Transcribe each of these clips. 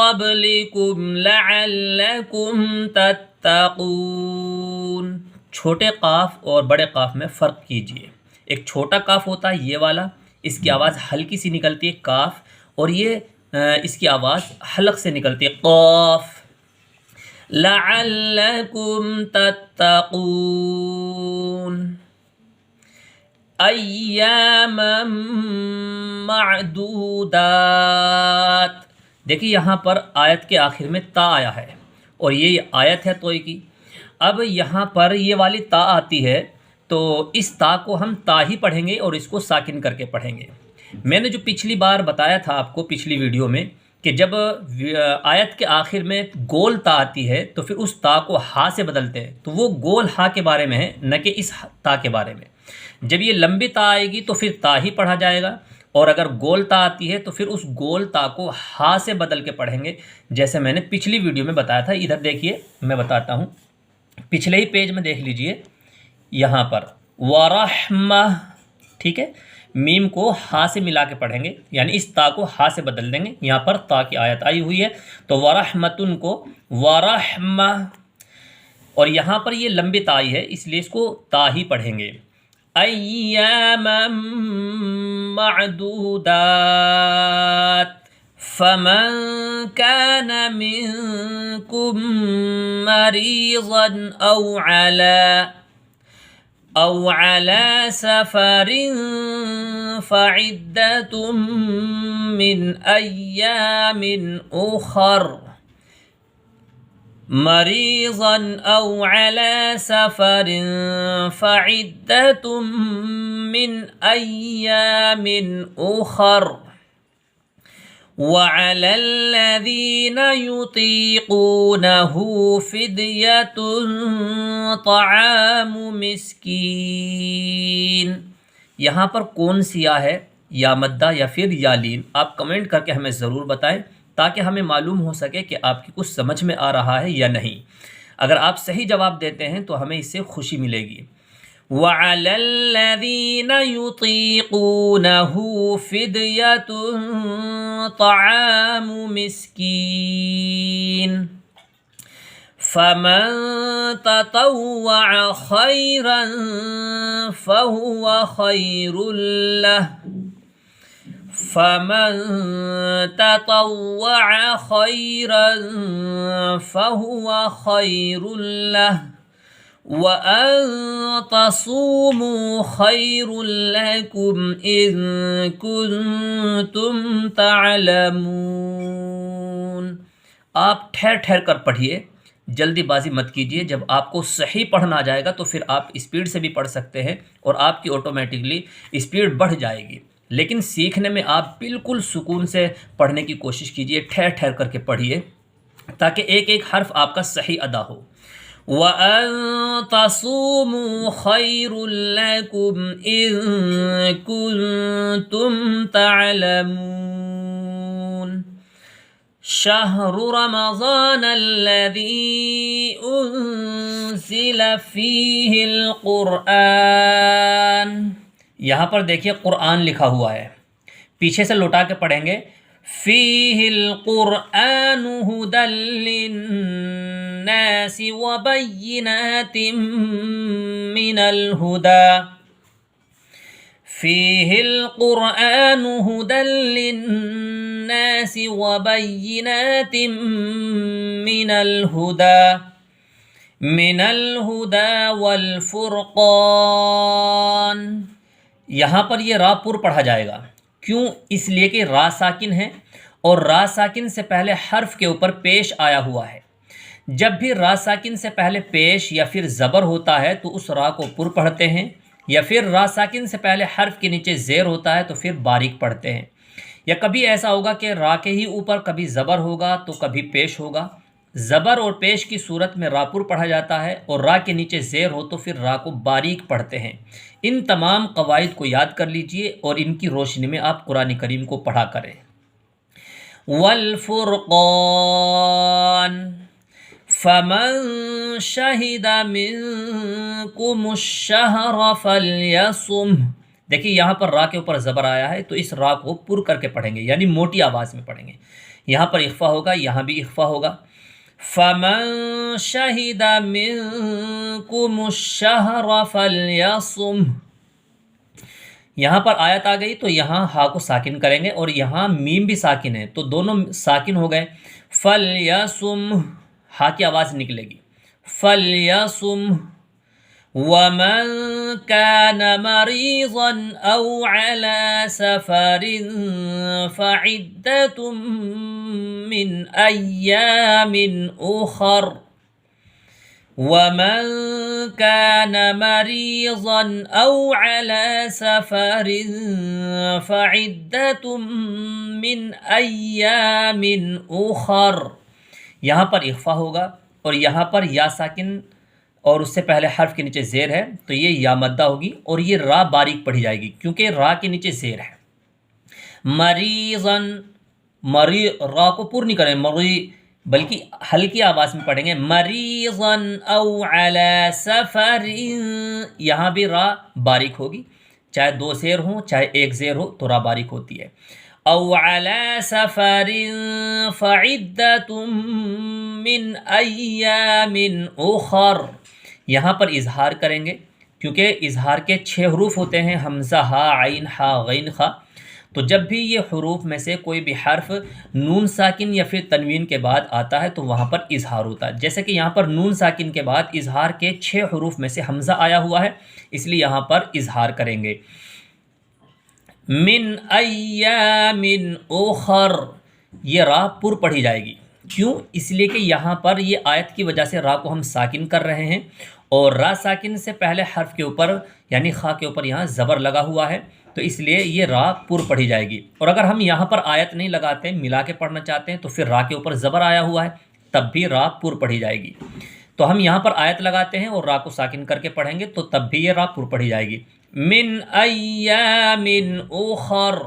قبلكم لعلكم تتقون. چھوٹے قاف اور بڑے قاف میں فرق کیجئے. ایک چھوٹا قاف ہوتا ہے یہ والا، اس کی آواز ہلکی سی نکلتی ہے قاف، اور یہ اس کی آواز حلق سے نکلتی ہے قاف. لعلکم تتقون ایاما معدودات. دیکھیے یہاں پر آیت کے آخر میں تا آیا ہے اور یہ آیت ہے توئی کی. اب یہاں پر یہ والی تا آتی ہے تو اس تا کو ہم تا ہی پڑھیں گے اور اس کو ساکن کر کے پڑھیں گے. میں نے جو پچھلی بار بتایا تھا آپ کو پچھلی ویڈیو میں کہ جب آیت کے آخر میں گول تا آتی ہے تو پھر اس تا کو ہا سے بدلتے ہیں، تو وہ گول ہا کے بارے میں ہے نہ کہ اس تا کے بارے میں. جب یہ لمبی تا آئے گی تو پھر تا ہی پڑھا جائے گا، اور اگر گول تا آتی ہے تو پھر اس گول تا کو ہا سے بدل کے پڑھیں گے، جیسے میں نے پچھلی ویڈیو میں بتایا تھا. ادھر دیکھیے میں بتاتا ہوں، پچھلے ہی پیج میں دیکھ لیجئے یہاں پر ورحمہ، ٹھیک ہے، میم کو ہا سے ملا کے پڑھیں گے، یعنی اس تا کو ہا سے بدل دیں گے. یہاں پر تا کی آیت آئی ہوئی ہے تو ورحمتن کو ورحمہ، اور یہاں پر یہ لمبی تا آئی ہے اس لیے اس کو تا ہی پڑھیں گے. ایاما معدودات فمن كان منكم مريضا أو على سفر فعدة من أيام أخر مريضا أو على سفر فعدة من أيام أخر وعلى الذين يطيقونه فدية طعام مسكين. یہاں پر کون سی یا ہے، یا مدہ یا پھر یا لین؟ آپ کمنٹ کر کے ہمیں ضرور بتائیں تاکہ ہمیں معلوم ہو سکے کہ آپ کی کچھ سمجھ میں آ رہا ہے یا نہیں. اگر آپ صحیح جواب دیتے ہیں تو ہمیں اس سے خوشی ملے گی. وَعَلَى الَّذِينَ يُطِيقُونَهُ فِدْيَةٌ طَعَامُ مِسْكِينٍ فَمَن تَطَوَّعَ خَيْرًا فَهُوَ خَيْرٌ لَهُ فَمَن تَطَوَّعَ خَيْرًا فَهُوَ خَيْرٌ لَهُ وَأَن تَصُومُوا خَيْرٌ لَكُمْ إِن كُنتُمْ تَعْلَمُونَ. آپ ٹھہر ٹھہر کر پڑھیے، جلدی بازی مت کیجیے. جب آپ کو صحیح پڑھنا آ جائے گا تو پھر آپ اسپیڈ سے بھی پڑھ سکتے ہیں اور آپ کی آٹومیٹکلی اسپیڈ بڑھ جائے گی. لیکن سیکھنے میں آپ بالکل سکون سے پڑھنے کی کوشش کیجیے، ٹھہر ٹھہر کر کے پڑھیے تاکہ ایک ایک حرف آپ کا صحیح ادا ہو. وَأَن تَصُومُوا خَيْرٌ لَكُمْ إِن كُنتُمْ تَعْلَمُونَ. شَهْرُ رَمَضَانَ الَّذِي أُنزِلَ فِيهِ الْقُرْآنُ. یہاں پر دیکھیے قرآن لکھا ہوا ہے، پیچھے سے لوٹا کے پڑھیں گے. فِيهِ الْقُرْآنُ هُدًى لِّلنَّاسِ وَبَيِّنَاتٍ مِّنَ الْهُدَى فِيهِ الْقُرْآنُ هُدًى لِّلنَّاسِ وَبَيِّنَاتٍ مِّنَ الْهُدَى وَالْفُرْقَانِ. یہاں پر یہ را پر پڑھا جائے گا. کیوں؟ اس لیے کہ را ساکن ہے اور را ساکن سے پہلے حرف کے اوپر پیش آیا ہوا ہے. جب بھی را ساکن سے پہلے پیش یا پھر زبر ہوتا ہے تو اس را کو پر پڑھتے ہیں، یا پھر را ساکن سے پہلے حرف کے نیچے زیر ہوتا ہے تو پھر باریک پڑھتے ہیں. یا کبھی ایسا ہوگا کہ را کے ہی اوپر کبھی زبر ہوگا تو کبھی پیش ہوگا. زبر اور پیش کی صورت میں را پر پڑھا جاتا ہے اور را کے نیچے زیر ہو تو پھر را کو باریک پڑھتے ہیں. ان تمام قواعد کو یاد کر لیجئے اور ان کی روشنی میں آپ قرآن کریم کو پڑھا کریں. والفرقان فمن شہد منکم الشہر فلیصم. دیکھیے یہاں پر را کے اوپر زبر آیا ہے تو اس را کو پر کر کے پڑھیں گے، یعنی موٹی آواز میں پڑھیں گے. یہاں پر اخفا ہوگا، یہاں بھی اخفا ہوگا. فمن شہد منکم الشہر فلیصم. یہاں پر آیت آ گئی تو یہاں ہا کو ساکن کریں گے اور یہاں میم بھی ساکن ہے تو دونوں ساکن ہو گئے. فلیصم، ہا کی آواز نکلے گی. فلیصم. ومن كان مريضا أو على سفر فعدة من أيام أخر. ومن كان مريضا أو على سفر فعدة من أيام أخر. یہاں پر اخفا ہوگا اور یہاں پر یا ساکن اور اس سے پہلے حرف کے نیچے زیر ہے تو یہ یا مدہ ہوگی اور یہ را باریک پڑھی جائے گی کیونکہ را کے نیچے زیر ہے. مریضن، مری را کو پر نہیں کریں مری بلکہ ہلکی آواز میں پڑھیں گے. مریضن او علی سفر، یہاں بھی را باریک ہوگی، چاہے دو زیر ہوں چاہے ایک زیر ہو تو را باریک ہوتی ہے. او علی سفر فعدۃ من ایام اخر. یہاں پر اظہار کریں گے کیونکہ اظہار کے 6 حروف ہوتے ہیں، حمزہ، ہا، عین، ہا، غین، خا. تو جب بھی یہ حروف میں سے کوئی بھی حرف نون ساکن یا پھر تنوین کے بعد آتا ہے تو وہاں پر اظہار ہوتا ہے. جیسے کہ یہاں پر نون ساکن کے بعد اظہار کے 6 حروف میں سے حمزہ آیا ہوا ہے، اس لیے یہاں پر اظہار کریں گے. من ایام اخر، یہ را پر پڑھی جائے گی. کیوں؟ اس لیے کہ یہاں پر یہ آیت کی وجہ سے را کو ہم ساکن کر رہے ہیں اور را ساکن سے پہلے حرف کے اوپر یعنی خا کے اوپر یہاں زبر لگا ہوا ہے تو اس لیے یہ را پر پڑھی جائے گی. اور اگر ہم یہاں پر آیت نہیں لگاتے ملا کے پڑھنا چاہتے ہیں تو پھر را کے اوپر زبر آیا ہوا ہے تب بھی را پر پڑھی جائے گی. تو ہم یہاں پر آیت لگاتے ہیں اور را کو ساکن کر کے پڑھیں گے تو تب بھی یہ را پر پڑھی جائے گی. من ایام اخر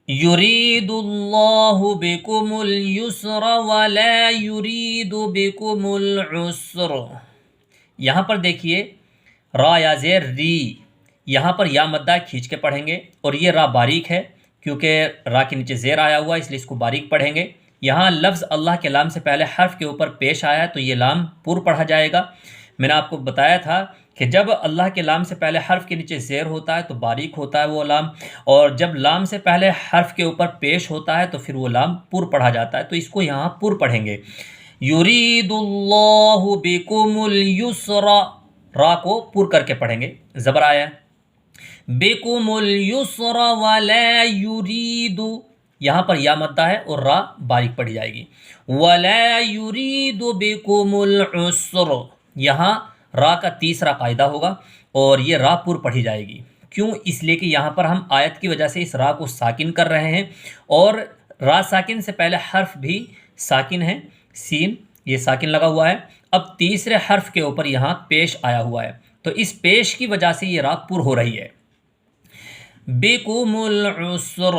یرید اللہ بکم اليسر ولا یرید بکم العسر. یہاں پر دیکھیے را یا زیر ری، یہاں پر یا مدہ کھینچ کے پڑھیں گے اور یہ را باریک ہے کیونکہ را کے نیچے زیر آیا ہوا ہے اس لیے اس کو باریک پڑھیں گے. یہاں لفظ اللہ کے لام سے پہلے حرف کے اوپر پیش آیا ہے تو یہ لام پر پڑھا جائے گا. میں نے آپ کو بتایا تھا کہ جب اللہ کے لام سے پہلے حرف کے نیچے زیر ہوتا ہے تو باریک ہوتا ہے وہ لام، اور جب لام سے پہلے حرف کے اوپر پیش ہوتا ہے تو پھر وہ لام پر پڑھا جاتا ہے تو اس کو یہاں پر پڑھیں گے. یرید اللہ بکم اليسر، را کو پر کر کے پڑھیں گے، زبر آیا. بکم اليسر ولا یرید، یہاں پر یا مدہ ہے اور را باریک پڑھی جائے گی. ولا یرید بکم العسر، یہاں را کا تیسرا قاعدہ ہوگا اور یہ را پر پڑھی جائے گی. کیوں؟ اس لیے کہ یہاں پر ہم آیت کی وجہ سے اس را کو ساکن کر رہے ہیں اور را ساکن سے پہلے حرف بھی ساکن ہے، سین یہ ساکن لگا ہوا ہے. اب تیسرے حرف کے اوپر یہاں پیش آیا ہوا ہے تو اس پیش کی وجہ سے یہ را پر ہو رہی ہے. بکم العسر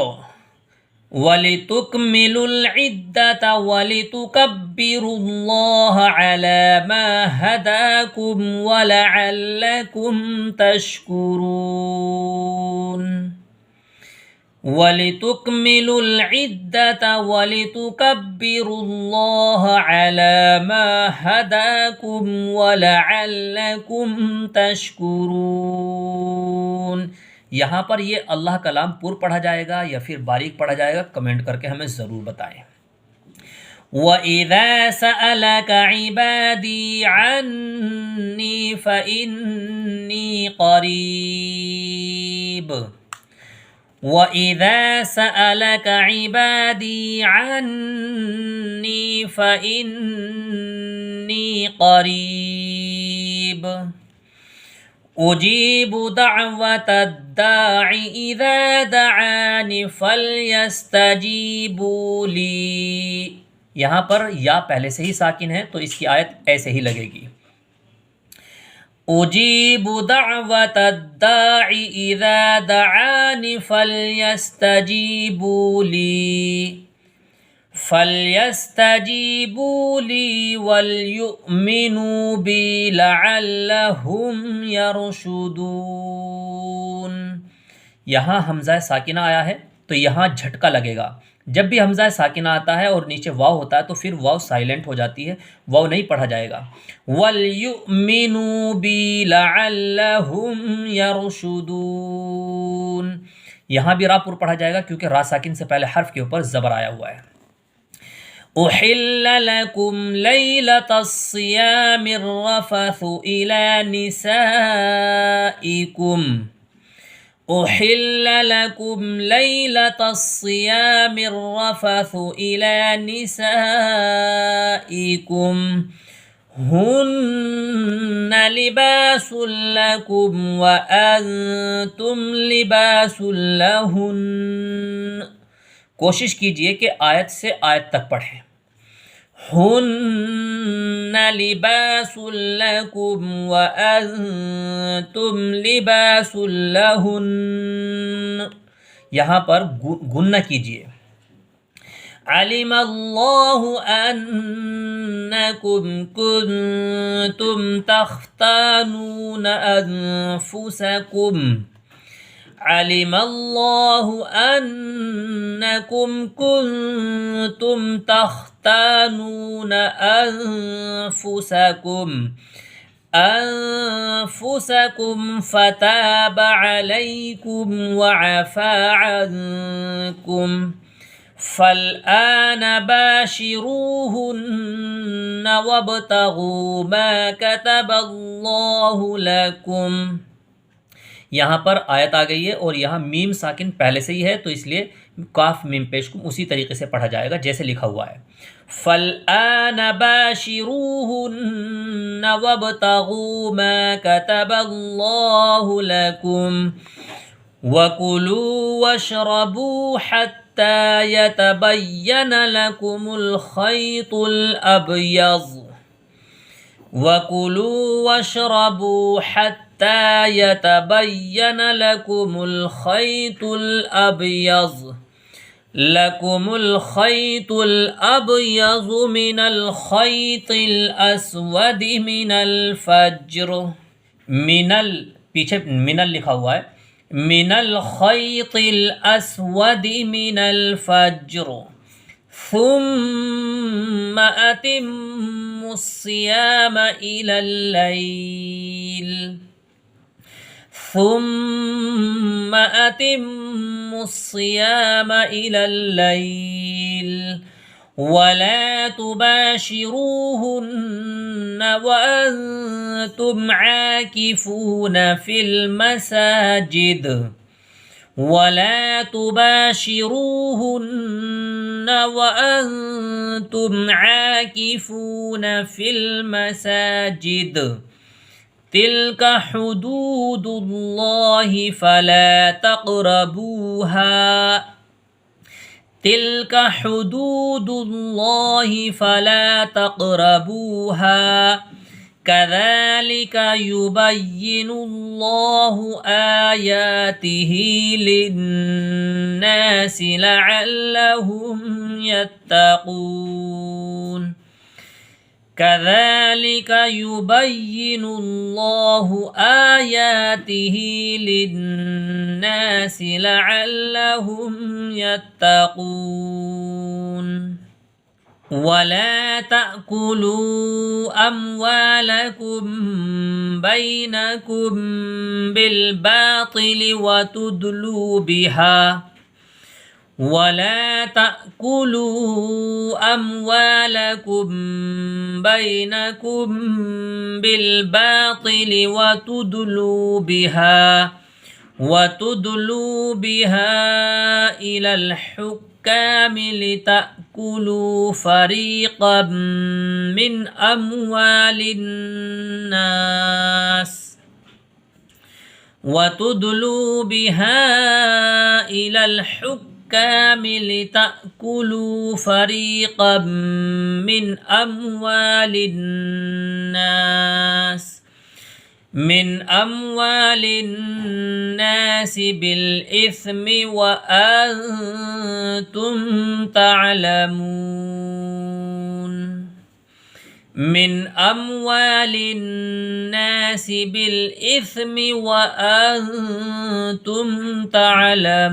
وَلِتُكْمِلُوا الْعِدَّةَ وَلِتُكَبِّرُوا اللَّهَ عَلَى مَا هَدَاكُمْ وَلَعَلَّكُمْ تَشْكُرُونَ. وَلِتُكْمِلُوا الْعِدَّةَ وَلِتُكَبِّرُوا اللَّهَ عَلَى مَا هَدَاكُمْ وَلَعَلَّكُمْ تَشْكُرُونَ. یہاں پر یہ اللہ کا لام پر پڑھا جائے گا یا پھر باریک پڑھا جائے گا؟ کمنٹ کر کے ہمیں ضرور بتائیں. وَإِذَا سَأَلَكَ عِبَادِي عَنِّي فَإِنِّي قَرِيبٌ. وَإِذَا سَأَلَكَ عِبَادِي عَنِّي فَإِنِّي قَرِيبٌ اجیب دعوت الداع اذا دعان فلیستجیبوا لی. یہاں پر یا پہلے سے ہی ساکن ہے تو اس کی آیت ایسے ہی لگے گی. اجیب دعوت الداع اذا دعان فلیستجیبوا لی فَلْيَسْتَجِيبُوا لِي وَلْيُؤْمِنُوا بِي لَعَلَّهُمْ يَرْشُدُونَ. یہاں حمزہ ساکنہ آیا ہے تو یہاں جھٹکا لگے گا. جب بھی حمزہ ساکنہ آتا ہے اور نیچے واو ہوتا ہے تو پھر واو سائلنٹ ہو جاتی ہے، واو نہیں پڑھا جائے گا۔ وَلْيُؤْمِنُوا بِي لَعَلَّهُمْ يَرْشُدُونَ، یہاں بھی را پر پڑھا جائے گا کیونکہ را ساکن سے پہلے حرف کے اوپر زبر آیا ہوا ہے۔ أحل لكم ليلة الصيام الرفث إلى نسائكم أحل لكم ليلة الصيام الرفث إلى نسائكم هن لباس لكم وأنتم لباس لهن۔ کوشش کیجئے کہ آیت سے آیت تک پڑھیں۔ ہن لباس لکم وانتم لباس لہن، یہاں پر گن نہ کیجئے۔ علم اللہ انکم کنتم تختانون انفسکم علم اللہ انکم کنتم تختانون انفسکم فتاب علیکم وعفا عنکم فالآن باشروہن وابتغوا ما كتب اللہ لکم۔ یہاں پر آیت آ گئی ہے اور یہاں میم ساکن پہلے سے ہی ہے تو اس لیے کاف میم پیش کو اسی طریقے سے پڑھا جائے گا جیسے لکھا ہوا ہے۔ فَالْآنَ بَاشِرُوهُنَّ وَابْتَغُوا مَا كَتَبَ اللَّهُ لَكُمْ وَكُلُوا وَاشْرَبُوا حَتَّى يَتَبَيَّنَ لَكُمُ الْخَيْطُ الْأَبْيَضُ وَكُلُوا وَاشْرَبُوا حَتَّى يتبين لكم الخيط الأبيض من الخيط الأسود من الفجر، پیچھے منل لکھا ہوا ہے، من الخيط الأسود من الفجر ثم أتموا الصيام إلى الليل ثم أتموا الصيام إلى الليل ولا تباشروهن وأنتم عاكفون في المساجد ولا تباشروهن وأنتم عاكفون في المساجد تلك حدود الله فلا تقربوها تلك حدود الله فلا تقربوها كذلك يبين الله آياته للناس لعلهم يتقون كذلك يبين الله آياته للناس لعلهم يتقون ولا تأكلوا أموالكم بينكم بالباطل ولا تأكلوا أموالكم بينكم بالباطل وتدلوا بها إلى الحكام لتأكلوا فريقا من أموال الناس وتدلوا بها إلى الحكام لتأكلوا فريقا من أموال الناس بالإثم وأنتم تعلمون من أموال الناس بالإثم وأنتم تعلمون،